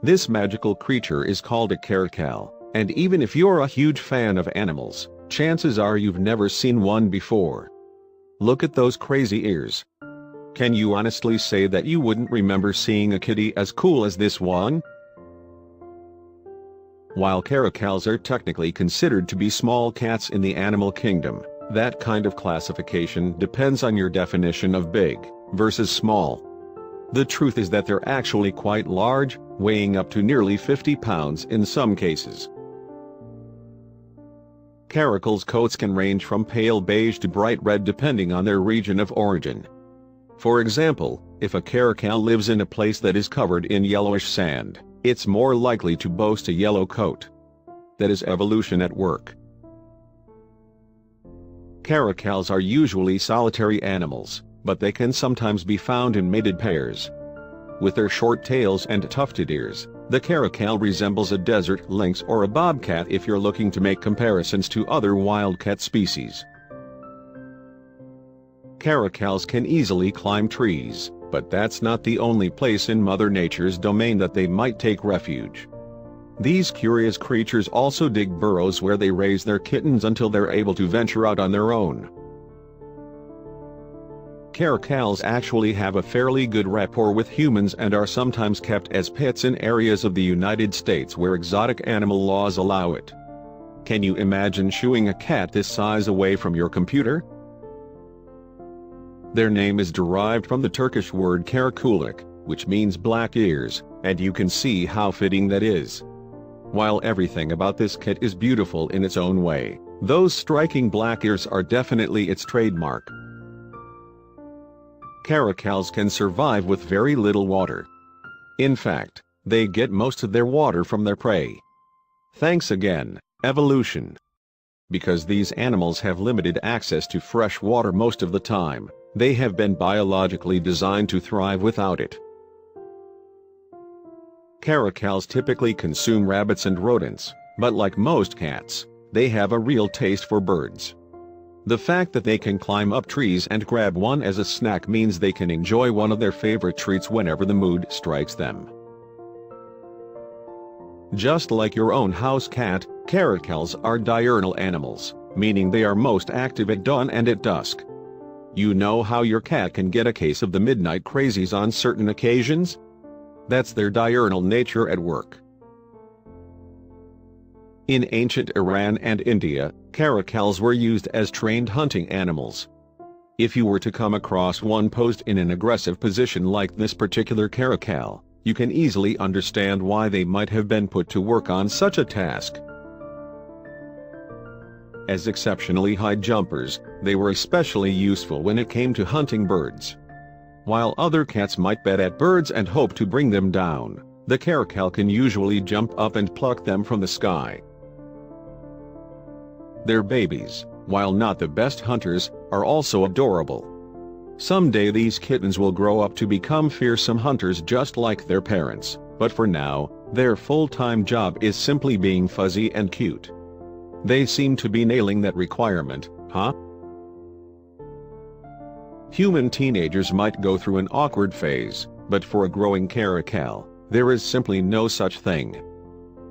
This magical creature is called a caracal, and even if you're a huge fan of animals, chances are you've never seen one before. Look at those crazy ears. Can you honestly say that you wouldn't remember seeing a kitty as cool as this one? While caracals are technically considered to be small cats in the animal kingdom, that kind of classification depends on your definition of big versus small. The truth is that they're actually quite large, weighing up to nearly 50 pounds in some cases. Caracals' coats can range from pale beige to bright red depending on their region of origin. For example, if a caracal lives in a place that is covered in yellowish sand, it's more likely to boast a yellow coat. That is evolution at work. Caracals are usually solitary animals, but they can sometimes be found in mated pairs. With their short tails and tufted ears, the caracal resembles a desert lynx or a bobcat if you're looking to make comparisons to other wildcat species. Caracals can easily climb trees, but that's not the only place in Mother Nature's domain that they might take refuge. These curious creatures also dig burrows where they raise their kittens until they're able to venture out on their own. Caracals actually have a fairly good rapport with humans and are sometimes kept as pets in areas of the United States where exotic animal laws allow it. Can you imagine shooing a cat this size away from your computer? Their name is derived from the Turkish word karakulik, which means black ears, and you can see how fitting that is. While everything about this cat is beautiful in its own way, those striking black ears are definitely its trademark. Caracals can survive with very little water. In fact, they get most of their water from their prey. Thanks again, evolution. Because these animals have limited access to fresh water most of the time, they have been biologically designed to thrive without it. Caracals typically consume rabbits and rodents, but like most cats, they have a real taste for birds. The fact that they can climb up trees and grab one as a snack means they can enjoy one of their favorite treats whenever the mood strikes them. Just like your own house cat, caracals are diurnal animals, meaning they are most active at dawn and at dusk. You know how your cat can get a case of the midnight crazies on certain occasions? That's their diurnal nature at work. In ancient Iran and India, caracals were used as trained hunting animals. If you were to come across one posed in an aggressive position like this particular caracal, you can easily understand why they might have been put to work on such a task. As exceptionally high jumpers, they were especially useful when it came to hunting birds. While other cats might bet at birds and hope to bring them down, the caracal can usually jump up and pluck them from the sky. Their babies, while not the best hunters, are also adorable. Someday these kittens will grow up to become fearsome hunters just like their parents, but for now, their full-time job is simply being fuzzy and cute. They seem to be nailing that requirement, huh? Human teenagers might go through an awkward phase, but for a growing caracal, there is simply no such thing.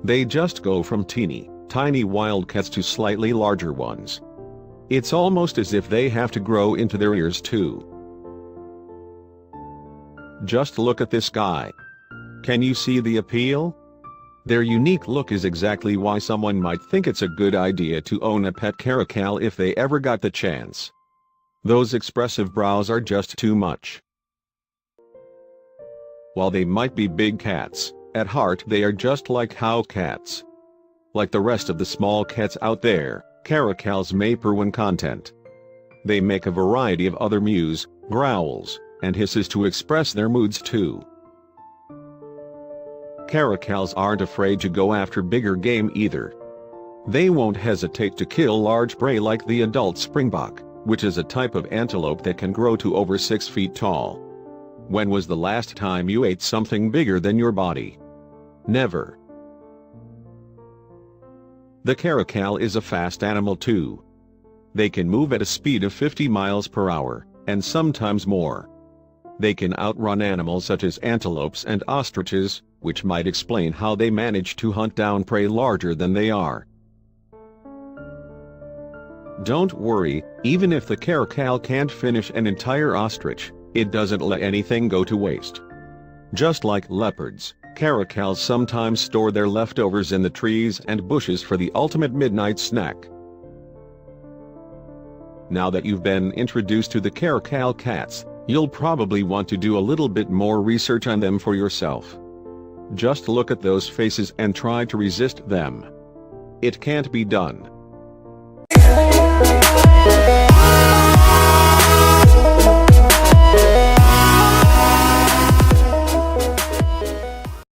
They just go from tiny wildcats to slightly larger ones. It's almost as if they have to grow into their ears too. Just look at this guy. Can you see the appeal? Their unique look is exactly why someone might think it's a good idea to own a pet caracal if they ever got the chance. Those expressive brows are just too much. While they might be big cats, at heart they are just like house cats. Like the rest of the small cats out there, caracals may purr when content. They make a variety of other mews, growls, and hisses to express their moods too. Caracals aren't afraid to go after bigger game either. They won't hesitate to kill large prey like the adult springbok, which is a type of antelope that can grow to over 6 feet tall. When was the last time you ate something bigger than your body? Never. The caracal is a fast animal too. They can move at a speed of 50 miles per hour, and sometimes more. They can outrun animals such as antelopes and ostriches, which might explain how they manage to hunt down prey larger than they are. Don't worry, even if the caracal can't finish an entire ostrich, it doesn't let anything go to waste. Just like leopards, caracals sometimes store their leftovers in the trees and bushes for the ultimate midnight snack. Now that you've been introduced to the caracal cats, you'll probably want to do a little bit more research on them for yourself. Just look at those faces and try to resist them. It can't be done.